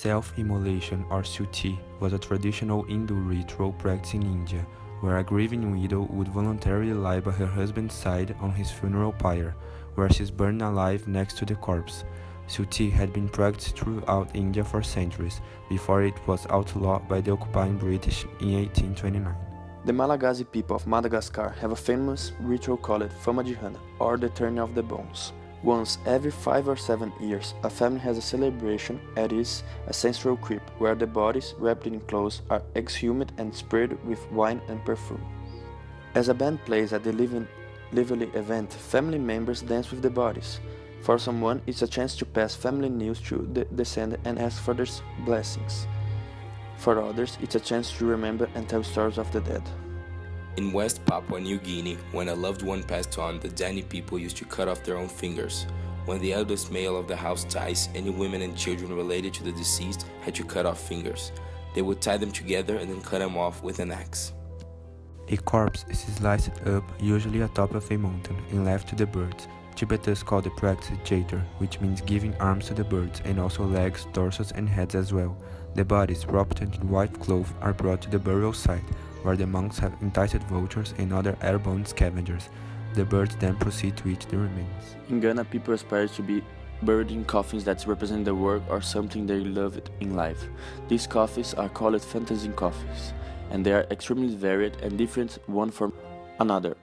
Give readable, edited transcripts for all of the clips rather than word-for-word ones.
Self-immolation, or suti, was a traditional Hindu ritual practice in India, where a grieving widow would voluntarily lie by her husband's side on his funeral pyre, where she is burned alive next to the corpse. Suti had been practiced throughout India for centuries, before it was outlawed by the occupying British in 1829. The Malagasy people of Madagascar have a famous ritual called Famadihana, or the turning of the bones. Once every 5 or 7 years, a family has a celebration at its ancestral crypt, where the bodies, wrapped in clothes, are exhumed and sprayed with wine and perfume. As a band plays at the lively event, family members dance with the bodies. For someone, it's a chance to pass family news to the descendant and ask for their blessings. For others, it's a chance to remember and tell stories of the dead. In West Papua New Guinea, when a loved one passed on, the Dani people used to cut off their own fingers. When the eldest male of the house dies, any women and children related to the deceased had to cut off fingers. They would tie them together and then cut them off with an axe. A corpse is sliced up, usually atop of a mountain, and left to the birds. Tibetans call the practice jator, which means giving arms to the birds, and also legs, torsos, and heads as well. The bodies, wrapped in white cloth, are brought to the burial site, where the monks have enticed vultures and other airborne scavengers. The birds then proceed to eat the remains. In Ghana, people aspire to be buried in coffins that represent the work or something they loved in life. These coffins are called fantasy coffins, and they are extremely varied and different one from another.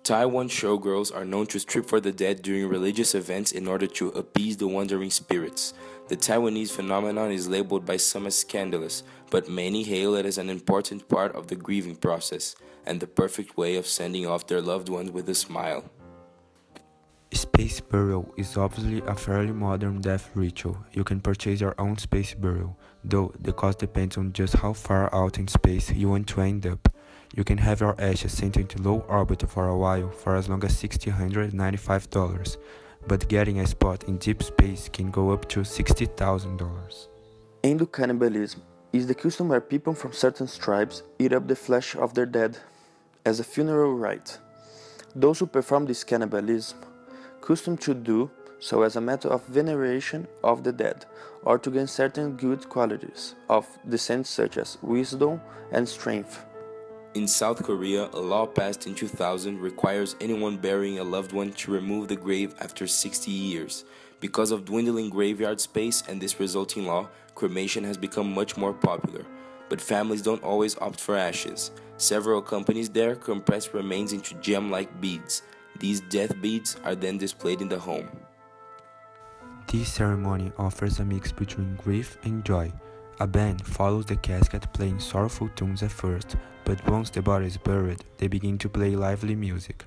Taiwan showgirls are known to strip for the dead during religious events in order to appease the wandering spirits. The Taiwanese phenomenon is labeled by some as scandalous, but many hail it as an important part of the grieving process and the perfect way of sending off their loved ones with a smile. Space burial is obviously a fairly modern death ritual. You can purchase your own space burial, though the cost depends on just how far out in space you want to end up. You can have your ashes sent into low orbit for a while for as long as $1,695, but getting a spot in deep space can go up to $60,000. Endocannibalism is the custom where people from certain tribes eat up the flesh of their dead as a funeral rite. Those who perform this cannibalism custom to do so as a matter of veneration of the dead, or to gain certain good qualities of descent such as wisdom and strength. In South Korea, a law passed in 2000 requires anyone burying a loved one to remove the grave after 60 years. Because of dwindling graveyard space and this resulting law, cremation has become much more popular. But families don't always opt for ashes. Several companies there compress remains into gem-like beads. These death beads are then displayed in the home. This ceremony offers a mix between grief and joy. A band follows the casket playing sorrowful tunes at first, but once the body is buried, they begin to play lively music.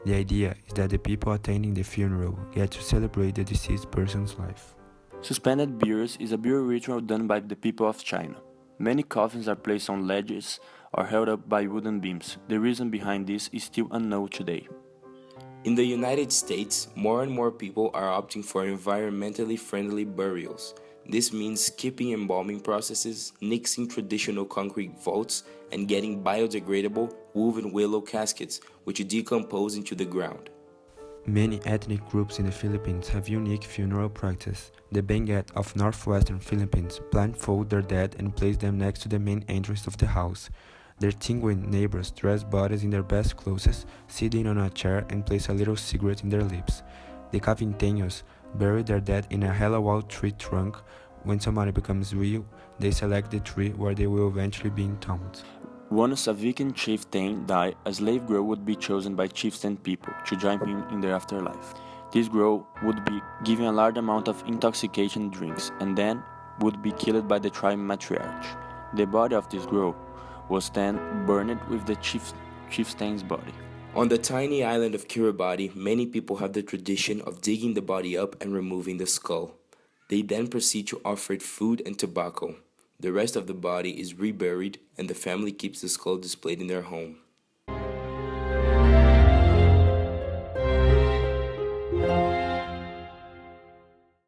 The idea is that the people attending the funeral get to celebrate the deceased person's life. Suspended burials is a burial ritual done by the people of China. Many coffins are placed on ledges or held up by wooden beams. The reason behind this is still unknown today. In the United States, more and more people are opting for environmentally friendly burials. This means skipping embalming processes, nixing traditional concrete vaults, and getting biodegradable woven willow caskets, which decompose into the ground. Many ethnic groups in the Philippines have unique funeral practices. The Benguet of northwestern Philippines blindfold their dead and place them next to the main entrance of the house. Their Tinguin neighbors dress bodies in their best clothes, sit in on a chair and place a little cigarette in their lips. The Cavinteños bury their dead in a Helawal tree trunk. When somebody becomes real, they select the tree where they will eventually be entombed. Once a Viking chieftain died, a slave girl would be chosen by chieftain people to join him in the afterlife. This girl would be given a large amount of intoxication drinks and then would be killed by the tribe matriarch. The body of this girl was then burned with the chieftain's body. On the tiny island of Kiribati, many people have the tradition of digging the body up and removing the skull. They then proceed to offer it food and tobacco. The rest of the body is reburied and the family keeps the skull displayed in their home.